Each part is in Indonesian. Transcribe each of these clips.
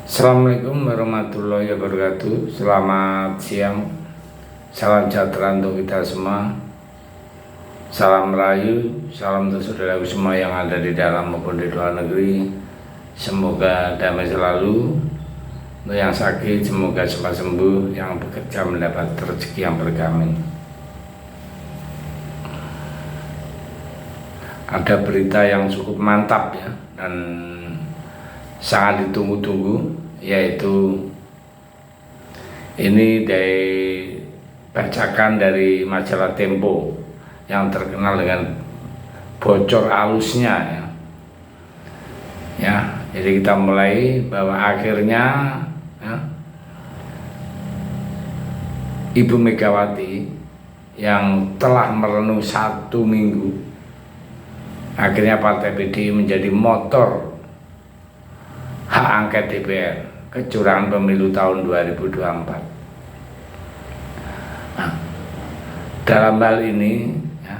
Assalamualaikum warahmatullahi wabarakatuh. Selamat siang. Salam sejahtera untuk kita semua. Salam Merayu, salam untuk saudaraku semua yang ada di dalam maupun di luar negeri. Semoga damai selalu. Untuk yang sakit semoga cepat sembuh, yang bekerja mendapat rezeki yang berkah. Ada berita yang cukup mantap ya, dan sangat ditunggu-tunggu, yaitu ini bacakan dari majalah Tempo yang terkenal dengan bocor halusnya ya. Jadi kita mulai bahwa akhirnya ya, Ibu Megawati yang telah merenung 1 minggu, akhirnya Partai PDI menjadi motor hak angket DPR kecurangan pemilu tahun 2024. Nah, dalam hal ini ya,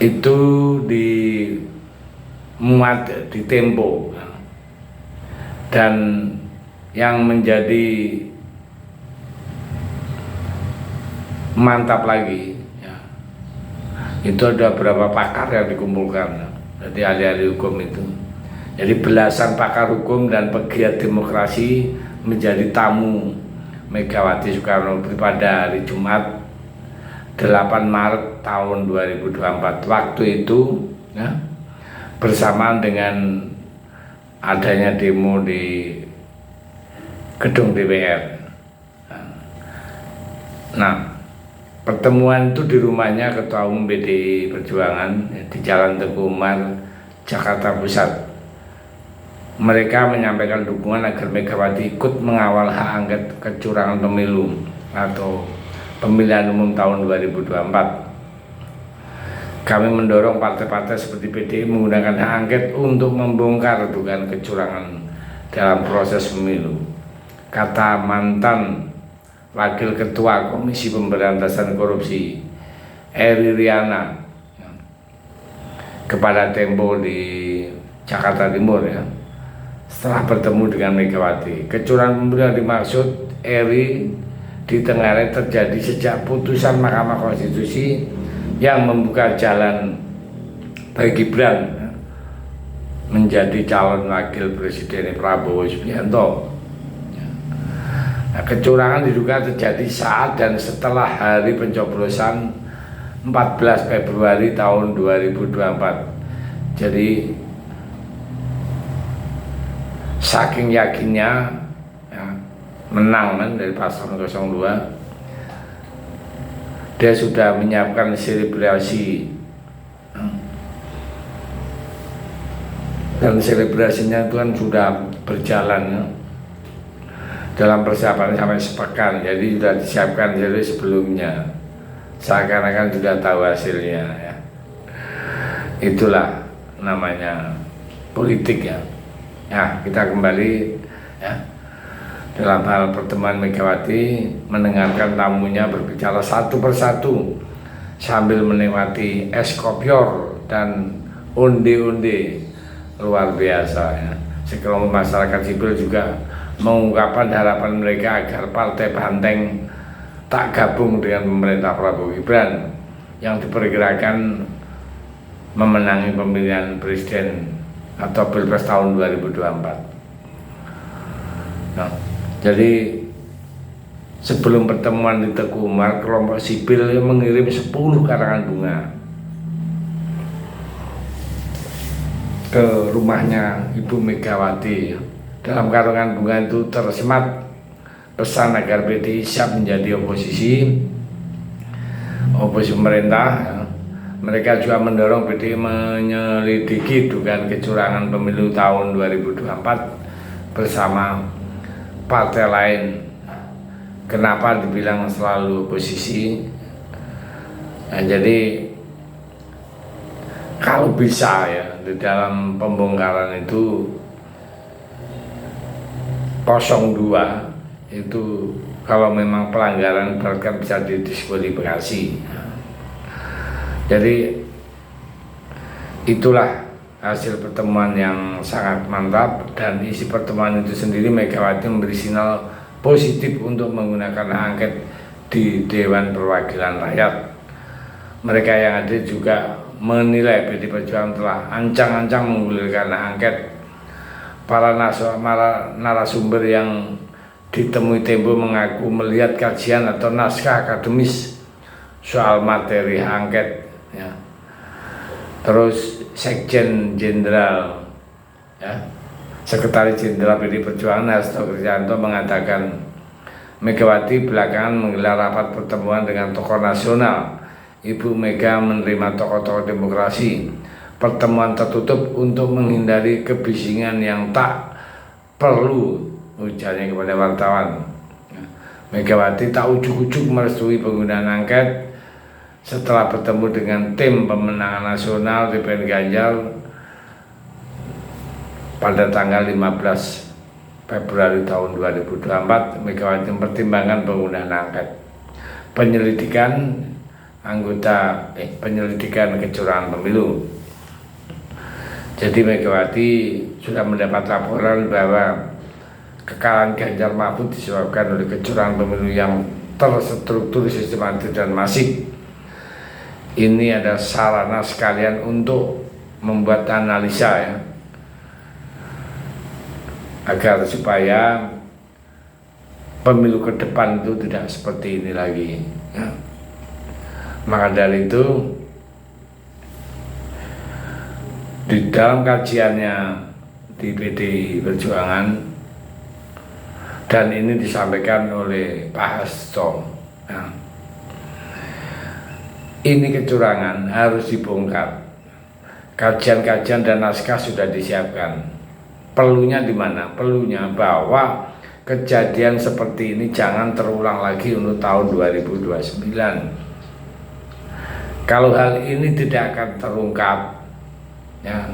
itu dimuat di Tempo ya. Dan yang menjadi mantap lagi ya, itu ada beberapa pakar yang dikumpulkan ya, jadi ahli-ahli hukum itu. Jadi belasan pakar hukum dan pegiat demokrasi menjadi tamu Megawati Soekarno Putri pada hari Jumat 8 Maret tahun 2024. Waktu itu ya, bersamaan dengan adanya demo di gedung DPR. Nah, pertemuan itu di rumahnya Ketua Umum PDI Perjuangan di Jalan Teguh Umar, Jakarta Pusat. Mereka menyampaikan dukungan agar Megawati ikut mengawal hak angket kecurangan pemilu atau pemilihan umum tahun 2024. Kami mendorong partai-partai seperti PDI menggunakan hak angket untuk membongkar dugaan kecurangan dalam proses pemilu, kata mantan Wakil Ketua Komisi Pemberantasan Korupsi Eri Riana kepada Tempo di Jakarta Timur ya, setelah bertemu dengan Megawati. Kecurangan pemilu yang dimaksud Eri ditengarai terjadi sejak putusan Mahkamah Konstitusi yang membuka jalan bagi Gibran ya, menjadi calon wakil presiden Prabowo Subianto. Nah, kecurangan diduga terjadi saat dan setelah hari pencoblosan 14 Februari tahun 2024. Jadi saking yakinnya ya, menang kan dari paslon 02, dia sudah menyiapkan selebrasi dan selebrasinya itu kan sudah berjalan ya, dalam persiapan sampai sepekan. Jadi sudah disiapkan dari sebelumnya, seakan-akan sudah tahu hasilnya ya. Itulah namanya politik ya. Ya, kita kembali ya, dalam hal pertemuan Megawati mendengarkan tamunya berbicara satu persatu sambil menikmati es kopior dan onde-onde luar biasa ya. Sekelompok masyarakat sipil juga mengungkapkan harapan mereka agar Partai Banteng tak gabung dengan pemerintah Prabowo Gibran yang diperkirakan memenangi pemilihan presiden atau Pilpres tahun 2024. Nah, jadi sebelum pertemuan di Teguh Umar, kelompok sipil mengirim 10 karangan bunga ke rumahnya Ibu Megawati. Dalam karangan bunga itu tersemat pesan agar PDI siap menjadi oposisi pemerintah ya. Mereka juga mendorong PDI menyelidiki dugaan kecurangan pemilu tahun 2024 bersama partai lain. Kenapa dibilang selalu oposisi? Nah, jadi kalau bisa ya, di dalam pembongkaran itu 02 itu kalau memang pelanggaran bahkan bisa didiskualifikasi. Jadi itulah hasil pertemuan yang sangat mantap, dan isi pertemuan itu sendiri Megawati memberi sinyal positif untuk menggunakan hak angket di Dewan Perwakilan Rakyat. Mereka yang hadir juga menilai PD Perjuangan telah ancang-ancang menggulirkan hak angket. Para narasumber yang ditemui Tempo mengaku melihat kajian atau naskah akademis soal materi hak angket, ya. Terus Sekjen Jenderal, ya, Sekretaris Jenderal PD Perjuangan Hasto Kristianto mengatakan Megawati belakangan menggelar rapat pertemuan dengan tokoh nasional. Ibu Mega menerima tokoh-tokoh demokrasi. Pertemuan tertutup untuk menghindari kebisingan yang tak perlu, ujarnya kepada wartawan. Megawati tak ujuk-ujuk merestui penggunaan angket setelah bertemu dengan tim pemenangan nasional TPN Ganjar pada tanggal 15 Februari tahun 2024. Megawati mempertimbangkan penggunaan angket, penyelidikan kecurangan pemilu. Jadi Megawati sudah mendapat laporan bahwa kekalahan Ganjar Mahfud disebabkan oleh kecurangan pemilu yang terstruktur, sistematis dan masif. Ini ada sarana sekalian untuk membuat analisa, ya, agar supaya pemilu ke depan itu tidak seperti ini lagi, ya. Maka dari itu, di dalam kajiannya di PD Perjuangan, dan ini disampaikan oleh Pak Hasto, ya, ini kecurangan harus dibongkar. Kajian-kajian dan naskah sudah disiapkan. Perlunya di mana? Perlunya bahwa kejadian seperti ini jangan terulang lagi untuk tahun 2029. Kalau hal ini tidak akan terungkap, ya,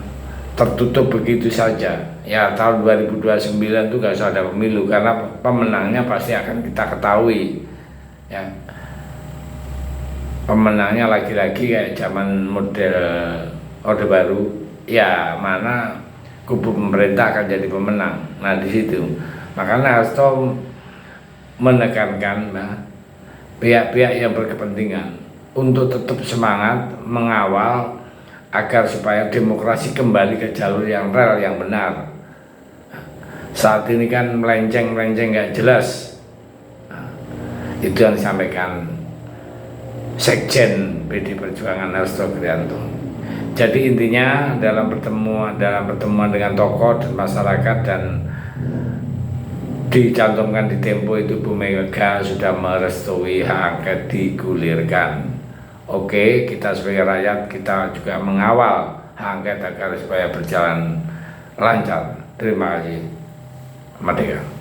tertutup begitu saja, ya, tahun 2029 itu gak usah ada pemilu, karena pemenangnya pasti akan kita ketahui, ya. Pemenangnya lagi-lagi kayak zaman model Orde Baru, ya, mana kubu pemerintah akan jadi pemenang. Nah, di situ makanya Hasto menekankan pihak-pihak yang berkepentingan untuk tetap semangat mengawal agar supaya demokrasi kembali ke jalur yang rel, yang benar. Saat ini kan melenceng-melenceng nggak jelas. Itu yang disampaikan Sekjen PD Perjuangan Hasto Kristianto. Jadi intinya dalam pertemuan dengan tokoh dan masyarakat, dan dicantumkan di Tempo itu, Bu Mega sudah merestui hak angket digulirkan. Oke, kita sebagai rakyat kita juga mengawal hak angket agar supaya berjalan lancar. Terima kasih. Merdeka.